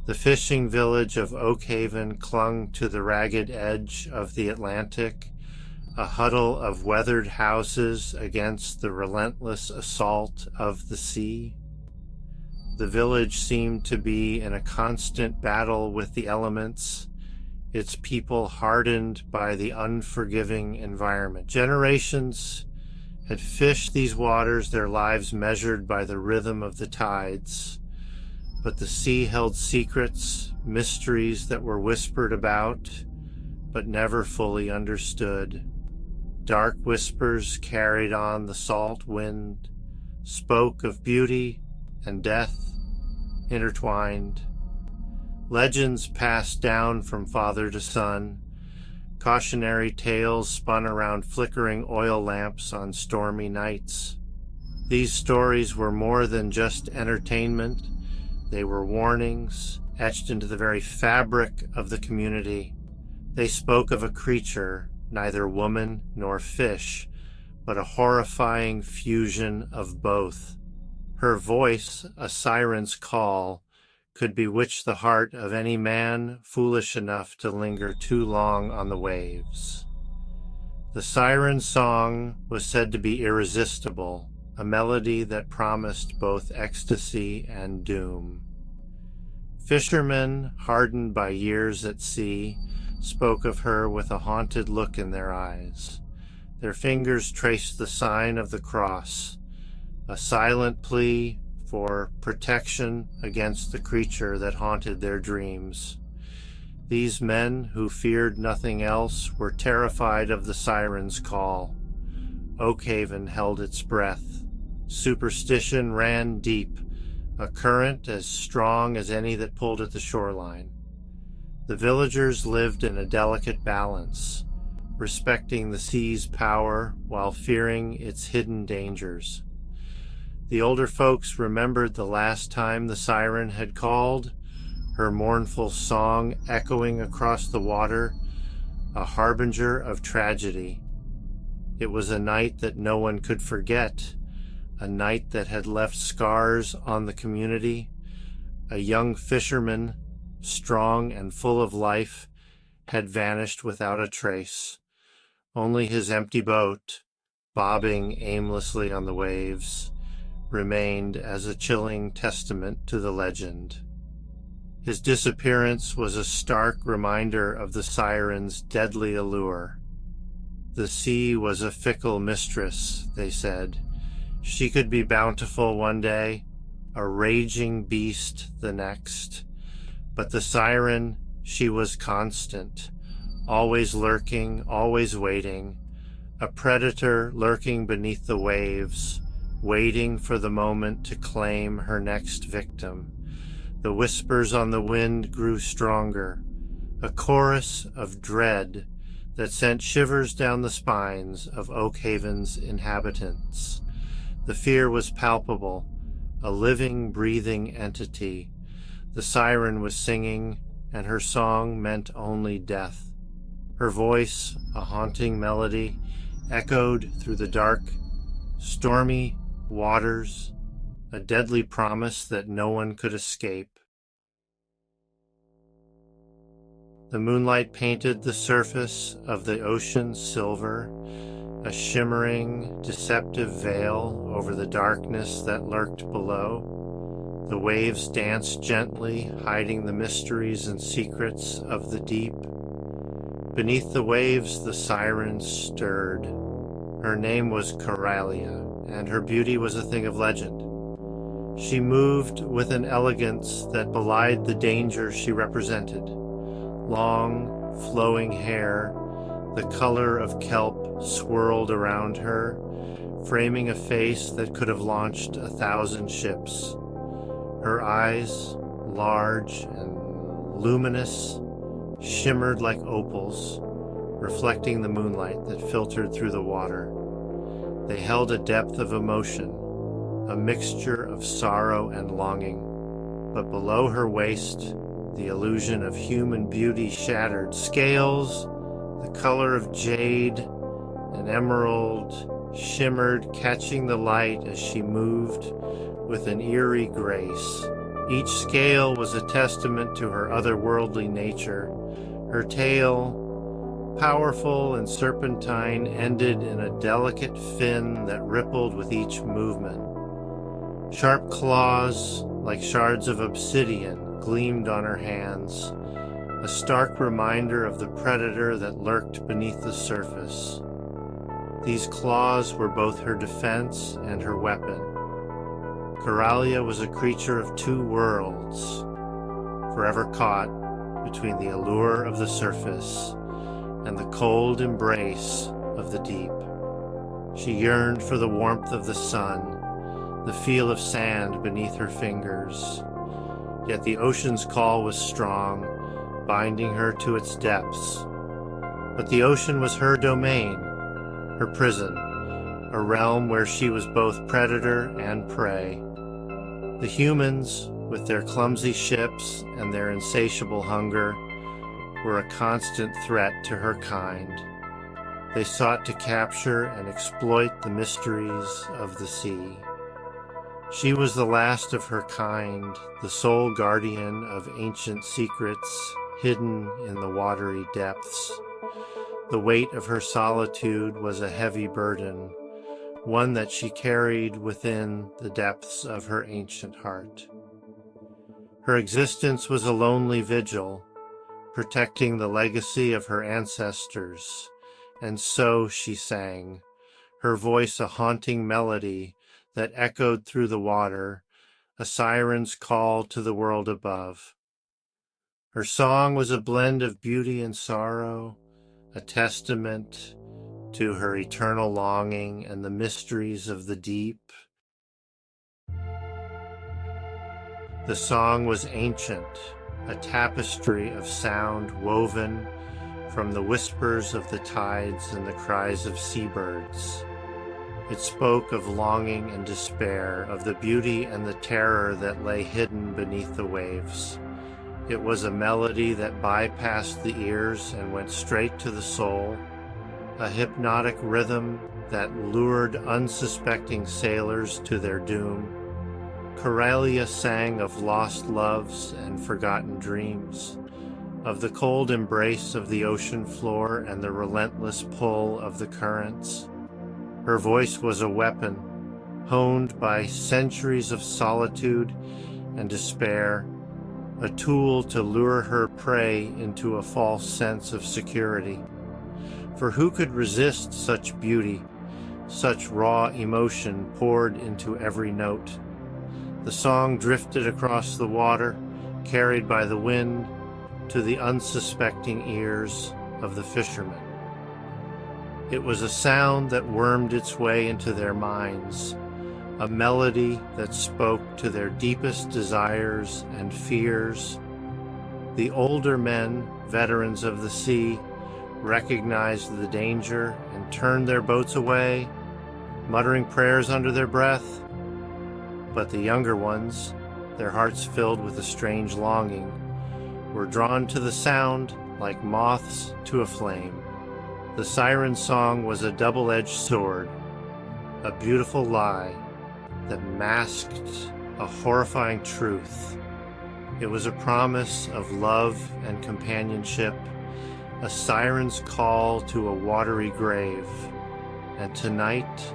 The fishing village of Oakhaven clung to the ragged edge of the Atlantic, a huddle of weathered houses against the relentless assault of the sea. The village seemed to be in a constant battle with the elements, its people hardened by the unforgiving environment. Generations had fished these waters, their lives measured by the rhythm of the tides. But the sea held secrets, mysteries that were whispered about, but never fully understood. Dark whispers carried on the salt wind, spoke of beauty and death intertwined. Legends passed down from father to son, cautionary tales spun around flickering oil lamps on stormy nights. These stories were more than just entertainment. They were warnings etched into the very fabric of the community. They spoke of a creature, neither woman nor fish, but a horrifying fusion of both. Her voice, a siren's call, could bewitch the heart of any man foolish enough to linger too long on the waves. The siren song was said to be irresistible, a melody that promised both ecstasy and doom. Fishermen, hardened by years at sea, spoke of her with a haunted look in their eyes. Their fingers traced the sign of the cross, a silent plea for protection against the creature that haunted their dreams. These men, who feared nothing else, were terrified of the siren's call. Oakhaven held its breath. Superstition ran deep, a current as strong as any that pulled at the shoreline. The villagers lived in a delicate balance, respecting the sea's power while fearing its hidden dangers. The older folks remembered the last time the siren had called, her mournful song echoing across the water, a harbinger of tragedy. It was a night that no one could forget, a night that had left scars on the community. A young fisherman, strong and full of life, had vanished without a trace. Only his empty boat, bobbing aimlessly on the waves, remained as a chilling testament to the legend. His disappearance was a stark reminder of the siren's deadly allure. The sea was a fickle mistress, they said. She could be bountiful one day, a raging beast the next. But the siren, she was constant, always lurking, always waiting, a predator lurking beneath the waves, waiting for the moment to claim her next victim. The whispers on the wind grew stronger, a chorus of dread that sent shivers down the spines of Oakhaven's inhabitants. The fear was palpable, a living, breathing entity. The siren was singing, and her song meant only death. Her voice, a haunting melody, echoed through the dark, stormy waters, a deadly promise that no one could escape. The moonlight painted the surface of the ocean silver, a shimmering, deceptive veil over the darkness that lurked below. The waves danced gently, hiding the mysteries and secrets of the deep. Beneath the waves, the siren stirred. Her name was Coralia, and her beauty was a thing of legend. She moved with an elegance that belied the danger she represented. Long, flowing hair, the color of kelp, swirled around her, framing a face that could have launched 1,000 ships. Her eyes, large and luminous, shimmered like opals, reflecting the moonlight that filtered through the water. They held a depth of emotion, a mixture of sorrow and longing. But below her waist, the illusion of human beauty shattered. Scales, the color of jade and emerald, shimmered, catching the light as she moved with an eerie grace. Each scale was a testament to her otherworldly nature. Her tail, powerful and serpentine, ended in a delicate fin that rippled with each movement. Sharp claws, like shards of obsidian, gleamed on her hands, a stark reminder of the predator that lurked beneath the surface. These claws were both her defense and her weapon. Coralia was a creature of two worlds, forever caught between the allure of the surface and the cold embrace of the deep. She yearned for the warmth of the sun, the feel of sand beneath her fingers. Yet the ocean's call was strong, binding her to its depths. But the ocean was her domain, her prison, a realm where she was both predator and prey. The humans, with their clumsy ships and their insatiable hunger, were a constant threat to her kind. They sought to capture and exploit the mysteries of the sea. She was the last of her kind, the sole guardian of ancient secrets hidden in the watery depths. The weight of her solitude was a heavy burden, one that she carried within the depths of her ancient heart. Her existence was a lonely vigil, protecting the legacy of her ancestors, and so she sang, her voice a haunting melody that echoed through the water, a siren's call to the world above. Her song was a blend of beauty and sorrow, a testament to her eternal longing and the mysteries of the deep. The song was ancient, a tapestry of sound woven from the whispers of the tides and the cries of seabirds. It spoke of longing and despair, of the beauty and the terror that lay hidden beneath the waves. It was a melody that bypassed the ears and went straight to the soul, a hypnotic rhythm that lured unsuspecting sailors to their doom. Coralia sang of lost loves and forgotten dreams, of the cold embrace of the ocean floor and the relentless pull of the currents. Her voice was a weapon, honed by centuries of solitude and despair, a tool to lure her prey into a false sense of security. For who could resist such beauty, such raw emotion poured into every note? The song drifted across the water, carried by the wind, to the unsuspecting ears of the fishermen. It was a sound that wormed its way into their minds, a melody that spoke to their deepest desires and fears. The older men, veterans of the sea, recognized the danger and turned their boats away, muttering prayers under their breath. But the younger ones, their hearts filled with a strange longing, were drawn to the sound like moths to a flame. The siren song was a double-edged sword, a beautiful lie that masked a horrifying truth. It was a promise of love and companionship, a siren's call to a watery grave. And tonight,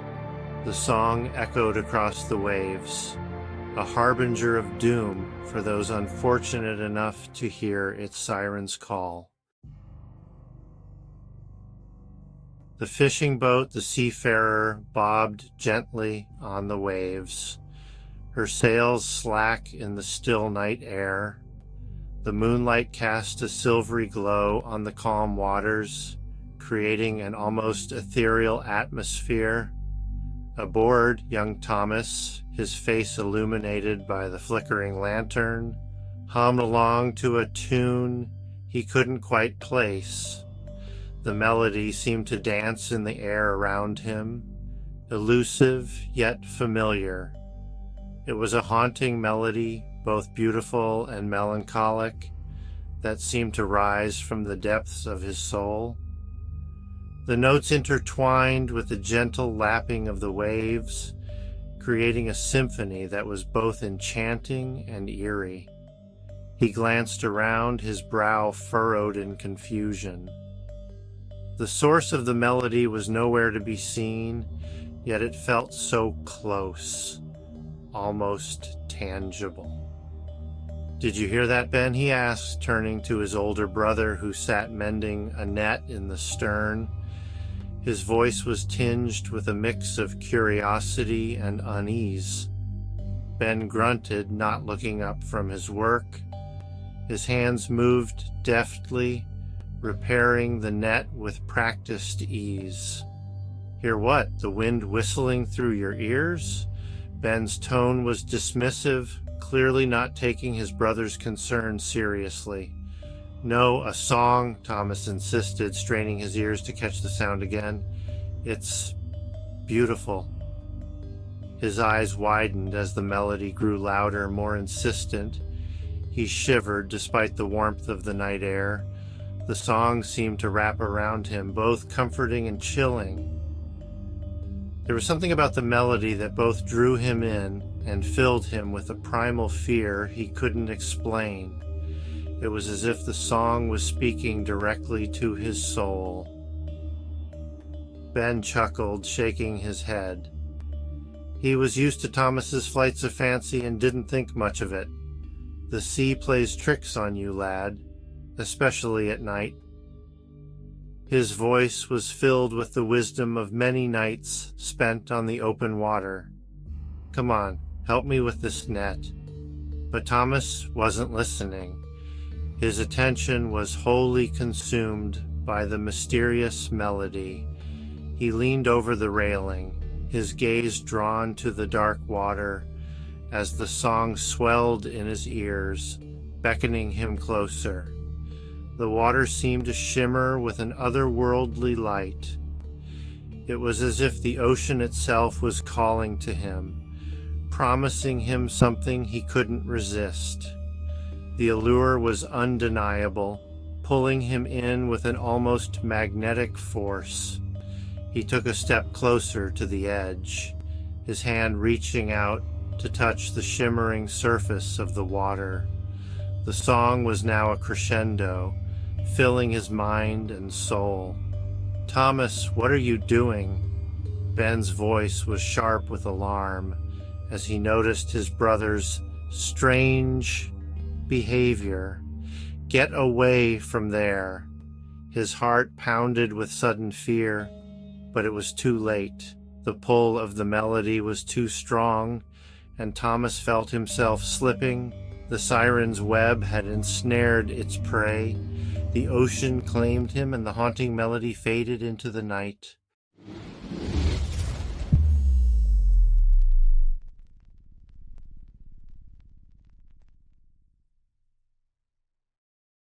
the song echoed across the waves, a harbinger of doom for those unfortunate enough to hear its siren's call. The fishing boat, the seafarer, bobbed gently on the waves, her sails slack in the still night air. The moonlight cast a silvery glow on the calm waters, creating an almost ethereal atmosphere. Aboard, young Thomas, his face illuminated by the flickering lantern, hummed along to a tune he couldn't quite place. The melody seemed to dance in the air around him, elusive yet familiar. It was a haunting melody, both beautiful and melancholic, that seemed to rise from the depths of his soul. The notes intertwined with the gentle lapping of the waves, creating a symphony that was both enchanting and eerie. He glanced around, his brow furrowed in confusion. The source of the melody was nowhere to be seen, yet it felt so close, almost tangible. "Did you hear that, Ben?" he asked, turning to his older brother who sat mending a net in the stern. His voice was tinged with a mix of curiosity and unease. Ben grunted, not looking up from his work. His hands moved deftly, repairing the net with practiced ease. "Hear what? The wind whistling through your ears?" Ben's tone was dismissive, clearly not taking his brother's concern seriously. "No, a song," Thomas insisted, straining his ears to catch the sound again. "It's beautiful." His eyes widened as the melody grew louder, more insistent. He shivered despite the warmth of the night air. The song seemed to wrap around him, both comforting and chilling. There was something about the melody that both drew him in and filled him with a primal fear he couldn't explain. It was as if the song was speaking directly to his soul. Ben chuckled, shaking his head. He was used to Thomas's flights of fancy and didn't think much of it. "The sea plays tricks on you, lad, especially at night." His voice was filled with the wisdom of many nights spent on the open water. "Come on, help me with this net." But Thomas wasn't listening. His attention was wholly consumed by the mysterious melody. He leaned over the railing, his gaze drawn to the dark water as the song swelled in his ears, beckoning him closer. The water seemed to shimmer with an otherworldly light. It was as if the ocean itself was calling to him, promising him something he couldn't resist. The allure was undeniable, pulling him in with an almost magnetic force. He took a step closer to the edge, his hand reaching out to touch the shimmering surface of the water. The song was now a crescendo, filling his mind and soul. "Thomas, what are you doing?" Ben's voice was sharp with alarm as he noticed his brother's strange behavior. "Get away from there." His heart pounded with sudden fear, but it was too late. The pull of the melody was too strong, and Thomas felt himself slipping. The siren's web had ensnared its prey. The ocean claimed him, and the haunting melody faded into the night.